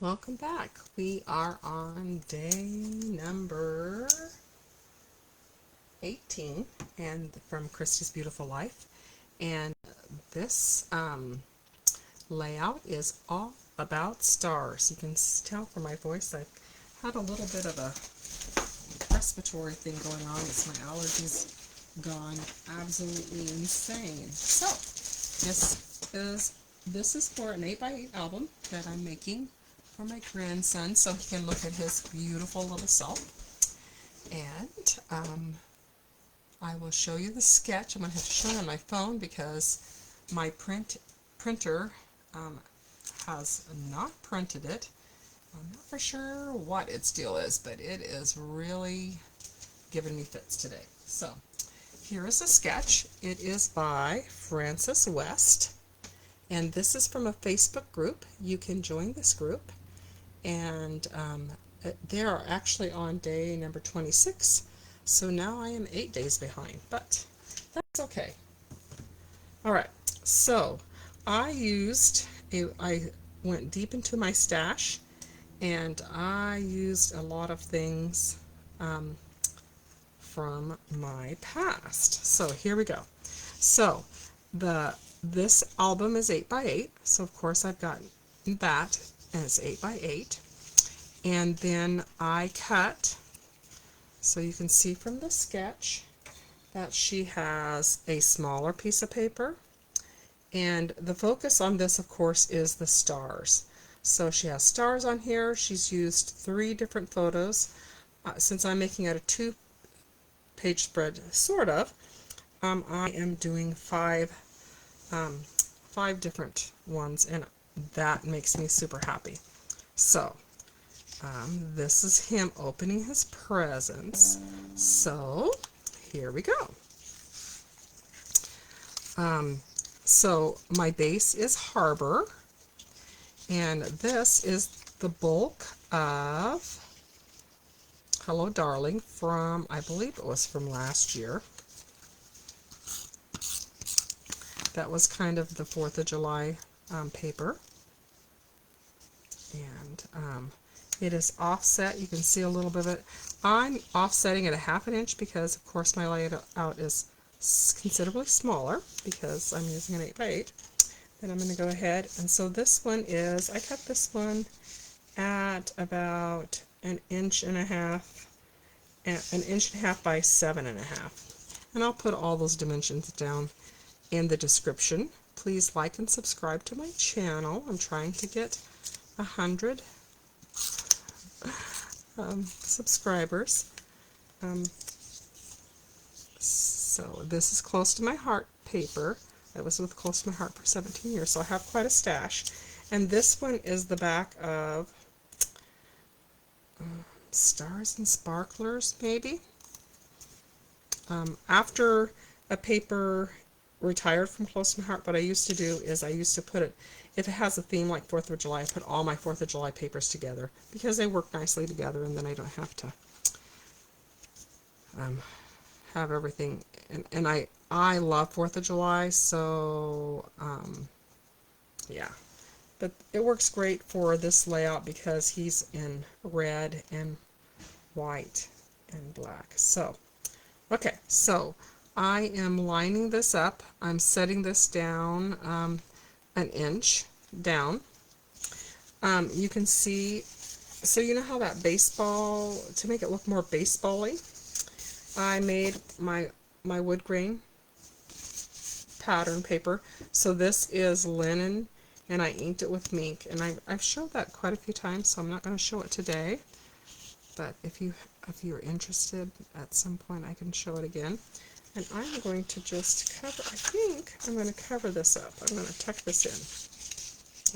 Welcome back. We are on day number 18 and from Christy's Beautiful Life, and this layout is all about stars. You can tell from my voice I've had a little bit of a respiratory thing going on as my allergies gone absolutely insane. So this is for an 8x8 album that I'm making for my grandson so he can look at his beautiful little self. And I will show you the sketch. I'm going to have to show it on my phone because my printer has not printed it. I'm not for sure what its deal is, but it is really giving me fits today. So here is a sketch. It is by Frances West, and this is from a Facebook group. You can join this group, and they are actually on day number 26, so now I am 8 days behind, but that's okay. Alright, so I went deep into my stash, and I used a lot of things from my past. So here we go. So this album is 8x8, so of course I've got that as 8x8, and then I cut, so you can see from the sketch that she has a smaller piece of paper, and the focus on this of course is the stars. So she has stars on here. She's used 3 different photos. Since I'm making it a 2-page spread, sort of, I am doing 5 different ones, and that makes me super happy. So this is him opening his presents. So here we go. So my base is Harbor, and this is the bulk of Hello Darling from, I believe it was from last year. That was kind of the 4th of July paper. And it is offset. You can see a little bit of it. I'm offsetting it a 1/2 inch because of course my layout is considerably smaller because I'm using an 8x8. Then I'm going to go ahead, and so this one is, I cut this one at about 1.5 inches by 7.5. And I'll put all those dimensions down in the description. Please like and subscribe to my channel. I'm trying to get 100 subscribers. So this is Close to My Heart paper. That was with Close to My Heart for 17 years, so I have quite a stash. And this one is the back of Stars and Sparklers, maybe. After a paper retired from Close to My Heart, what I used to do is I used to put it, if it has a theme like 4th of July, I put all my 4th of July papers together because they work nicely together, and then I don't have to have everything. And I love 4th of July, so yeah. But it works great for this layout because he's in red and white and black. So, okay, so I am lining this up. I'm setting this down 1 inch down. You can see, so you know how that baseball, to make it look more baseball-y, I made my wood grain pattern paper. So this is linen, and I inked it with mink, and I've showed that quite a few times, so I'm not going to show it today. But if you're interested, at some point I can show it again. And I'm going to just cover, I think I'm going to cover this up. I'm going to tuck this in.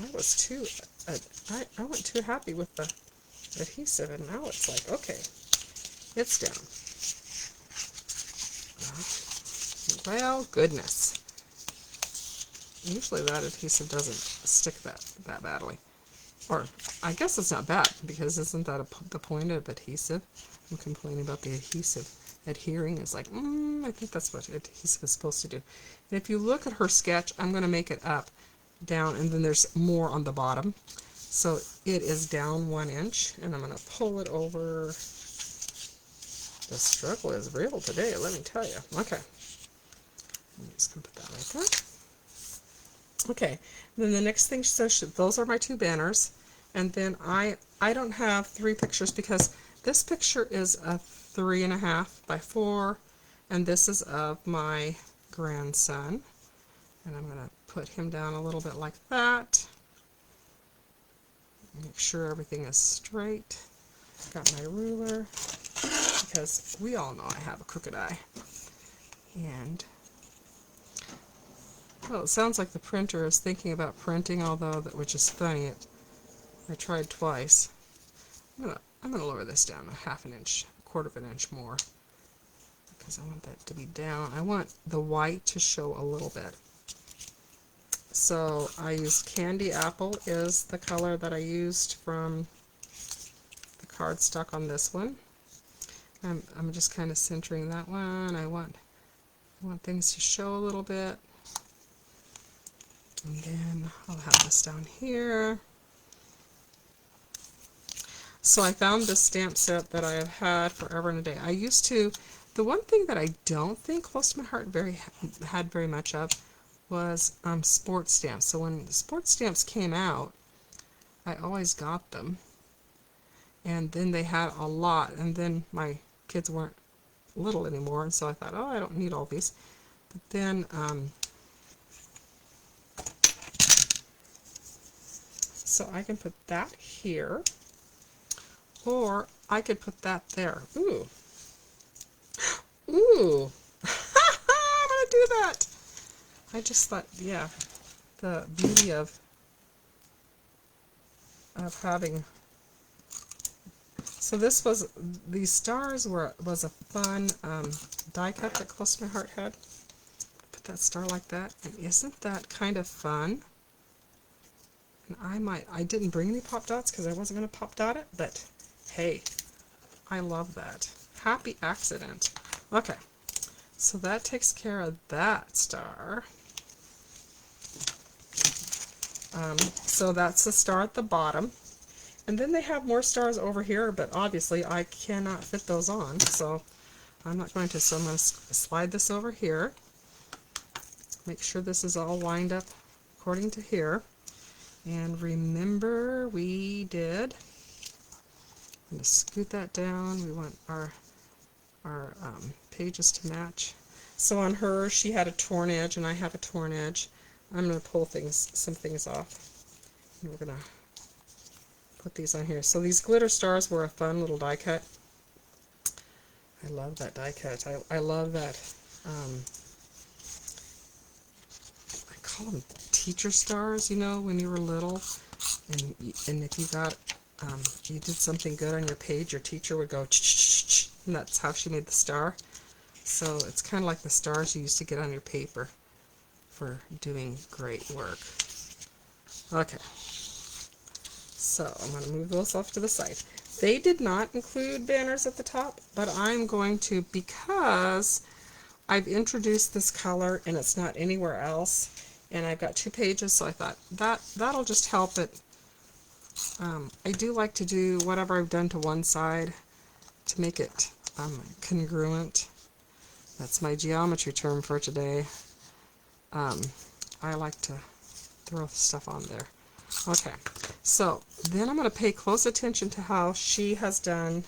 I wasn't too happy with the adhesive, and now it's like, okay, it's down. Well, goodness. Usually that adhesive doesn't stick that badly. Or, I guess it's not bad, because isn't that the point of adhesive? I'm complaining about the adhesive adhering. It's like, I think that's what adhesive is supposed to do. And if you look at her sketch, I'm going to make it up, down, and then there's more on the bottom. So it is down 1 inch, and I'm going to pull it over. The struggle is real today, let me tell you. Okay. I'm just going to put that right there. Okay. And then the next thing, so those are my 2 banners. And then I don't have 3 pictures because this picture is a 3.5 by 4, and this is of my grandson. And I'm going to put him down a little bit like that. Make sure everything is straight. Got my ruler, because we all know I have a crooked eye. And, well, it sounds like the printer is thinking about printing, although, which is funny, I tried twice. I'm gonna lower this down a 1/2 inch, 1/4 inch more, because I want that to be down. I want the white to show a little bit. So I used Candy Apple is the color that I used from the cardstock on this one. I'm just kind of centering that one. I want things to show a little bit. And then I'll have this down here. So I found this stamp set that I have had forever and a day. I used to, the one thing that I don't think close to my heart had very much of was sports stamps. So when the sports stamps came out, I always got them. And then they had a lot, and then my kids weren't little anymore, and so I thought, oh, I don't need all these. But then so I can put that here, or I could put that there. Ooh. Ooh. I'm gonna do that. I just thought, yeah, the beauty of having. So this was, these stars was a fun die cut that Close to My Heart had. Put that star like that, and isn't that kind of fun? And I didn't bring any pop dots because I wasn't going to pop dot it, but hey, I love that. Happy accident. Okay, so that takes care of that star. So that's the star at the bottom. And then they have more stars over here, but obviously I cannot fit those on, so I'm not going to. So I'm going to slide this over here. Make sure this is all lined up according to here. And remember, we did, I'm going to scoot that down. We want our pages to match. So on her, she had a torn edge, and I have a torn edge. I'm going to pull some things off. And we're going to put these on here. So these glitter stars were a fun little die cut. I love that die cut. I love that. I call them teacher stars, you know, when you were little, and if you got, you did something good on your page, your teacher would go ch-ch-ch-ch, and that's how she made the star. So it's kind of like the stars you used to get on your paper for doing great work. Okay. So I'm going to move those off to the side. They did not include banners at the top, but I'm going to, because I've introduced this color and it's not anywhere else, and I've got 2 pages, so I thought that'll just help it. I do like to do whatever I've done to one side to make it congruent. That's my geometry term for today. I like to throw stuff on there. Okay, so then I'm going to pay close attention to how she has done,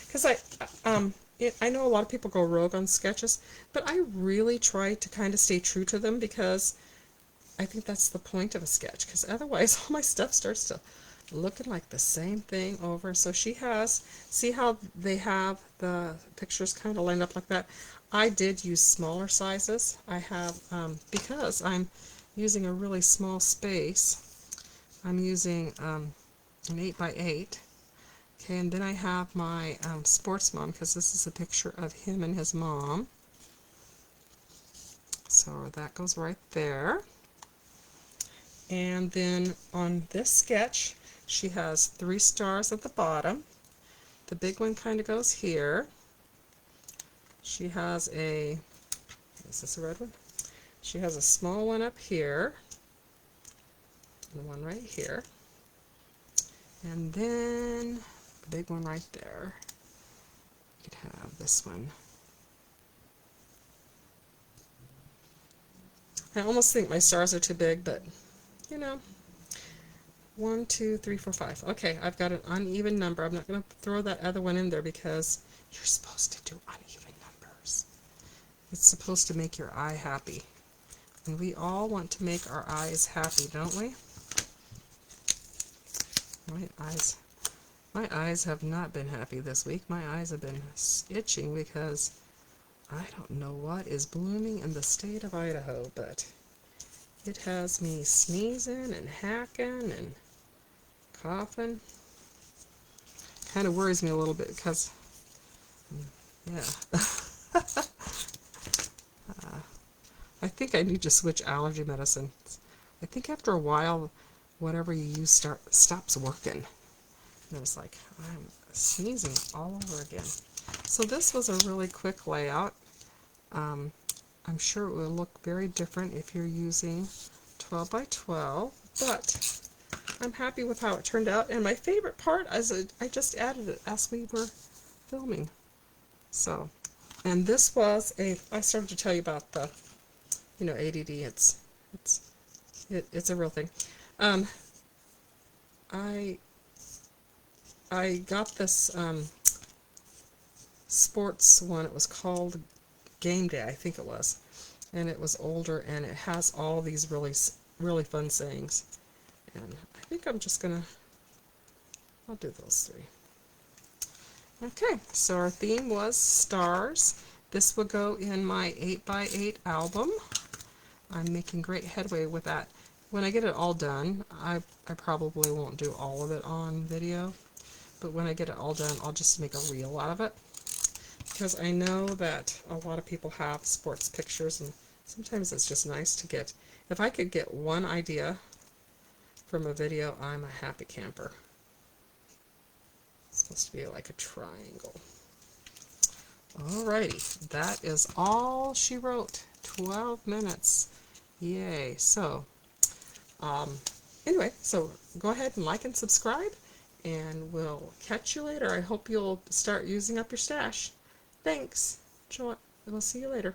because I know a lot of people go rogue on sketches, but I really try to kind of stay true to them, because I think that's the point of a sketch, because otherwise all my stuff starts to looking like the same thing over. So she has, see how they have the pictures kind of lined up like that? I did use smaller sizes. I have, because I'm using a really small space, I'm using an 8x8. Okay, and then I have my sports mom, because this is a picture of him and his mom. So that goes right there. And then on this sketch, she has 3 stars at the bottom. The big one kind of goes here. She has a, is this a red one? She has a small one up here, and one right here. And then the big one right there. You could have this one. I almost think my stars are too big, but you know, 1, 2, 3, 4, 5. Okay, I've got an uneven number. I'm not going to throw that other one in there because you're supposed to do uneven numbers. It's supposed to make your eye happy. And we all want to make our eyes happy, don't we? My eyes have not been happy this week. My eyes have been itching because I don't know what is blooming in the state of Idaho, but it has me sneezing and hacking and coughing. Kind of worries me a little bit because, yeah. I think I need to switch allergy medicine. I think after a while, whatever you use stops working. And it's like, I'm sneezing all over again. So this was a really quick layout. I'm sure it will look very different if you're using 12 by 12, but I'm happy with how it turned out. And my favorite part is I just added it as we were filming. So, and this was I started to tell you about the, you know, ADD. It's a real thing. I got this sports one. It was called Game Day, I think it was, and it was older, and it has all these really fun sayings. And I think I'm just gonna, I'll do those 3. Okay, so our theme was stars. This will go in my 8x8 album. I'm making great headway with that. When I get it all done, I probably won't do all of it on video, but when I get it all done, I'll just make a reel out of it. Because I know that a lot of people have sports pictures, and sometimes it's just nice to get, if I could get one idea from a video, I'm a happy camper. It's supposed to be like a triangle. Alrighty, that is all she wrote. 12 minutes. Yay. So, anyway, so go ahead and like and subscribe, and we'll catch you later. I hope you'll start using up your stash. Thanks. We'll see you later.